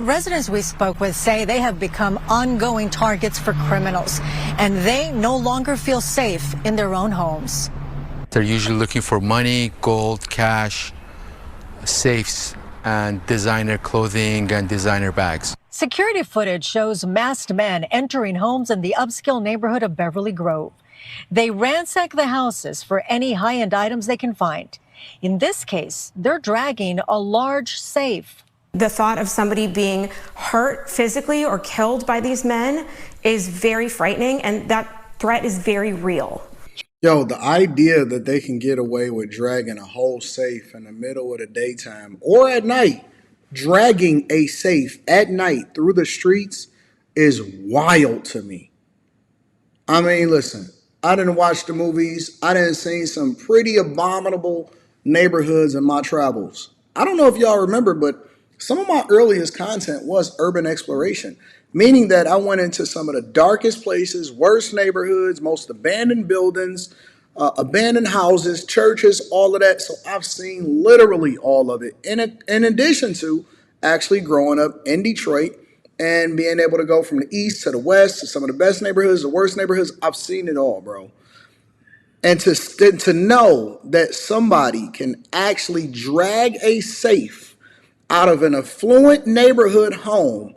residents we spoke with say they have become ongoing targets for criminals, and they no longer feel safe in their own homes. They're usually looking for money, gold, cash, safes, and designer clothing and designer bags. Security footage shows masked men entering homes in the upscale neighborhood of Beverly Grove. They ransack the houses for any high-end items they can find. In this case, they're dragging a large safe. The thought of somebody being hurt physically or killed by these men is very frightening, and that threat is very real. Yo, the idea that they can get away with dragging a whole safe in the middle of the daytime or at night, dragging a safe at night through the streets is wild to me. I mean, listen, I didn't watch the movies. I didn't see some pretty abominable neighborhoods in my travels. I don't know if y'all remember, but some of my earliest content was urban exploration, meaning that I went into some of the darkest places, worst neighborhoods, most abandoned buildings, abandoned houses, churches, all of that. So I've seen literally all of it. In addition to actually growing up in Detroit and being able to go from the east to the west to some of the best neighborhoods, the worst neighborhoods, I've seen it all, bro. And to know that somebody can actually drag a safe out of an affluent neighborhood home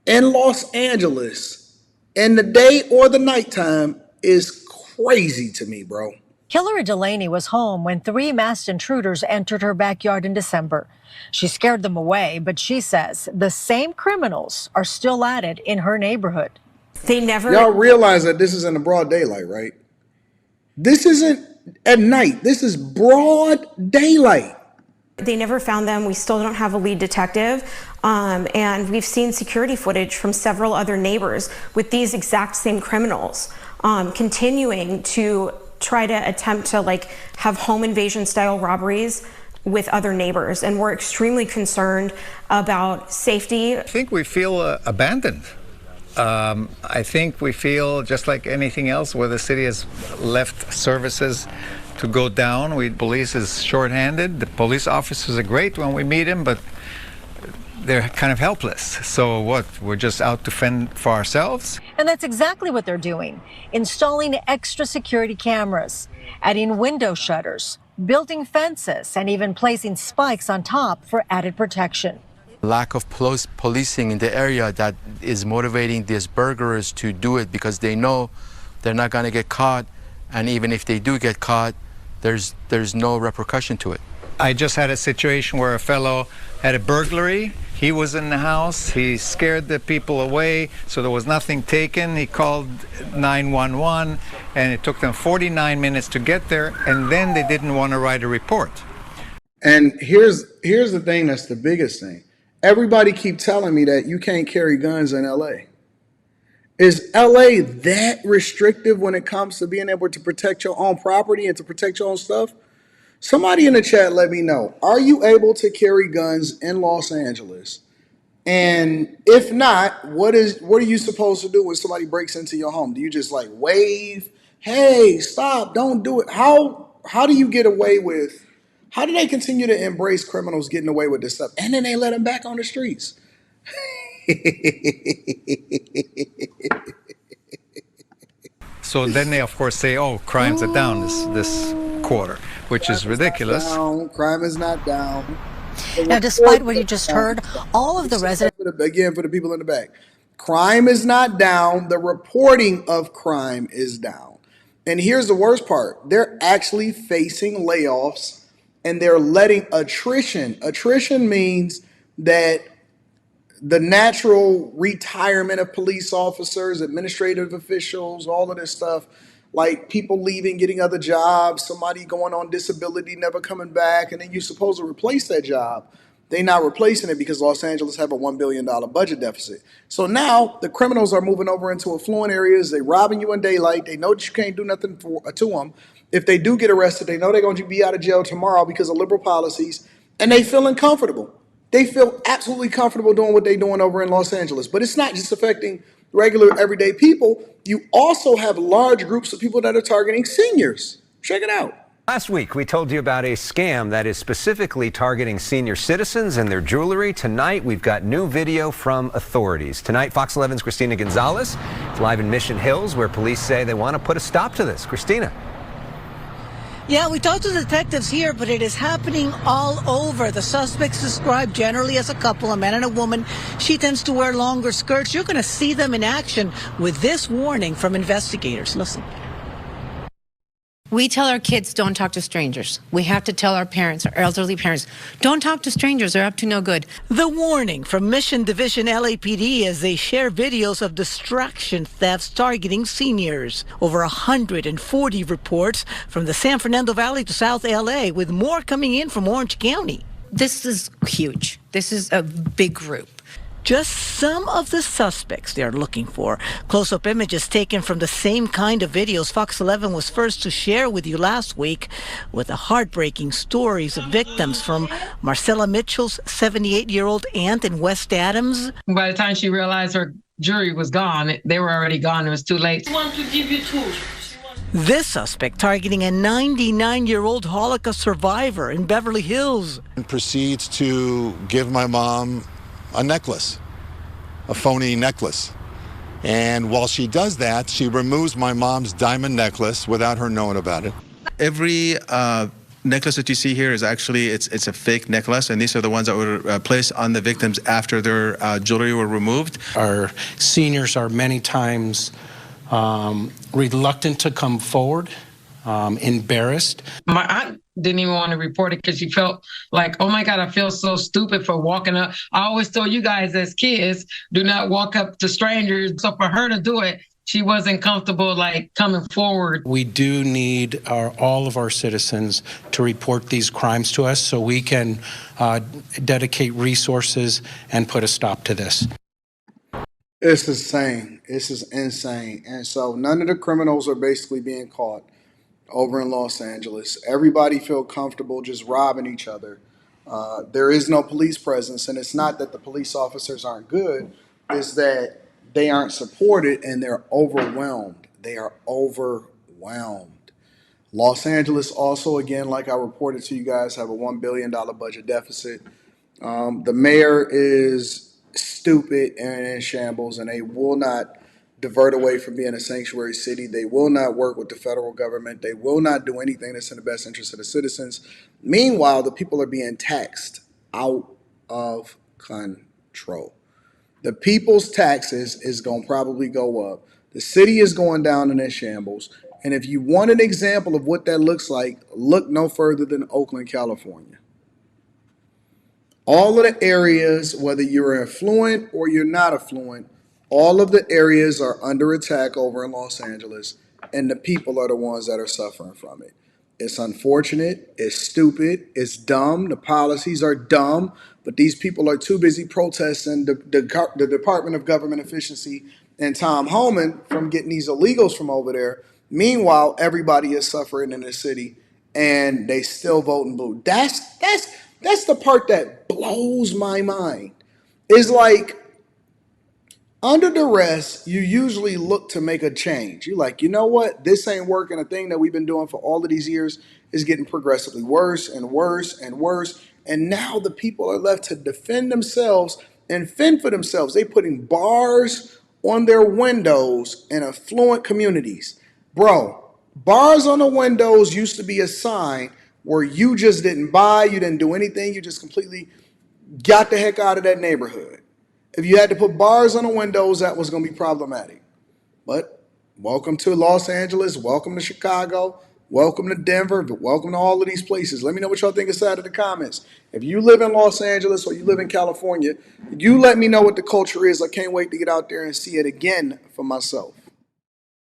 in Los Angeles in the day or the nighttime is crazy to me, bro. Hillary Delaney was home when 3 masked intruders entered her backyard in December. She scared them away, but she says the same criminals are still at it in her neighborhood. Y'all realize that this is in the broad daylight, right? This isn't at night. This is broad daylight. They never found them. We still don't have a lead detective. And we've seen security footage from several other neighbors with these exact same criminals continuing to try to attempt to have home invasion style robberies with other neighbors. And we're extremely concerned about safety. I think we feel abandoned. I think we feel just like anything else where the city has left services to go down. Police is shorthanded. The police officers are great when we meet them, but they're kind of helpless. So what? We're just out to fend for ourselves? And that's exactly what they're doing. Installing extra security cameras, adding window shutters, building fences, and even placing spikes on top for added protection. Lack of policing in the area that is motivating these burglars to do it because they know they're not going to get caught, and even if they do get caught, there's no repercussion to it. I just had a situation where a fellow had a burglary. He was in the house. He scared the people away, so there was nothing taken. He called 911, and it took them 49 minutes to get there, and then they didn't want to write a report. And here's the thing that's the biggest thing. Everybody keep telling me that you can't carry guns in LA. Is LA that restrictive when it comes to being able to protect your own property and to protect your own stuff? Somebody in the chat let me know. Are you able to carry guns in Los Angeles? And if not, what are you supposed to do when somebody breaks into your home? Do you just wave, hey, stop, don't do it? How do you get away with, how do they continue to embrace criminals getting away with this stuff? And then they let them back on the streets. So then they, of course, say, oh, crimes are down this quarter, which is ridiculous. Crime is not down. Now, despite what you just heard, all of the residents... Again, for the people in the back, crime is not down. The reporting of crime is down. And here's the worst part. They're actually facing layoffs, and they're letting attrition. Attrition means that the natural retirement of police officers, administrative officials, all of this stuff, like people leaving, getting other jobs, somebody going on disability, never coming back, and then you're supposed to replace that job. They're not replacing it because Los Angeles have a $1 billion budget deficit. So now the criminals are moving over into affluent areas. They're robbing you in daylight. They know that you can't do nothing to them. If they do get arrested, they know they're going to be out of jail tomorrow because of liberal policies, and they feeling comfortable. They feel absolutely comfortable doing what they're doing over in Los Angeles. But it's not just affecting regular, everyday people. You also have large groups of people that are targeting seniors. Check it out. Last week, we told you about a scam that is specifically targeting senior citizens and their jewelry. Tonight, we've got new video from authorities. Tonight, Fox 11's Christina Gonzalez is live in Mission Hills, where police say they want to put a stop to this. Christina. Yeah, we talked to detectives here, but it is happening all over. The suspects described generally as a couple, a man and a woman. She tends to wear longer skirts. You're going to see them in action with this warning from investigators. Listen. We tell our kids, don't talk to strangers. We have to tell our parents, our elderly parents, don't talk to strangers. They're up to no good. The warning from Mission Division LAPD as they share videos of distraction thefts targeting seniors. Over 140 reports from the San Fernando Valley to South LA, with more coming in from Orange County. This is huge. This is a big group. Just some of the suspects they're looking for. Close-up images taken from the same kind of videos Fox 11 was first to share with you last week, with the heartbreaking stories of victims, from Marcella Mitchell's 78-year-old aunt in West Adams. By the time she realized her jewelry was gone, they were already gone. It was too late. I want to give you tools. This suspect targeting a 99-year-old Holocaust survivor in Beverly Hills. And proceeds to give my mom a necklace, a phony necklace. And while she does that, she removes my mom's diamond necklace without her knowing about it. Every necklace that you see here is actually, it's a fake necklace, and these are the ones that were placed on the victims after their jewelry were removed. Our seniors are many times reluctant to come forward, embarrassed. My aunt didn't even want to report it because she felt like, oh my God, I feel so stupid for walking up. I always told you guys as kids, do not walk up to strangers. So for her to do it, she wasn't comfortable like coming forward. We do need all of our citizens to report these crimes to us so we can dedicate resources and put a stop to this. It's insane. This is insane. And so none of the criminals are basically being caught over in Los Angeles. Everybody feel comfortable just robbing each other. There is no police presence, and it's not that the police officers aren't good, it's that they aren't supported and they're overwhelmed. They are overwhelmed. Los Angeles also, again, like I reported to you guys, have a $1 billion budget deficit. The mayor is stupid and in shambles, and they will not divert away from being a sanctuary city. They will not work with the federal government. They will not do anything that's in the best interest of the citizens. Meanwhile, the people are being taxed out of control. The people's taxes is going to probably go up. The city is going down in its shambles. And if you want an example of what that looks like, look no further than Oakland, California. All of the areas, whether you're affluent or you're not affluent, all of the areas are under attack over in Los Angeles, and the people are the ones that are suffering from it. It's unfortunate, it's stupid, it's dumb, the policies are dumb, but these people are too busy protesting the Department of Government Efficiency and Tom Homan from getting these illegals from over there. Meanwhile, everybody is suffering in the city, and they still voting blue. That's the part that blows my mind. It's like, under duress, you usually look to make a change. You're like, you know what? This ain't working. A thing that we've been doing for all of these years is getting progressively worse and worse and worse. And now the people are left to defend themselves and fend for themselves. They putting bars on their windows in affluent communities. Bro, bars on the windows used to be a sign where you just didn't buy, you didn't do anything, you just completely got the heck out of that neighborhood. If you had to put bars on the windows, that was going to be problematic. But welcome to Los Angeles, welcome to Chicago, welcome to Denver, welcome to all of these places. Let me know what y'all think inside of the comments. If you live in Los Angeles or you live in California, you let me know what the culture is. I can't wait to get out there and see it again for myself.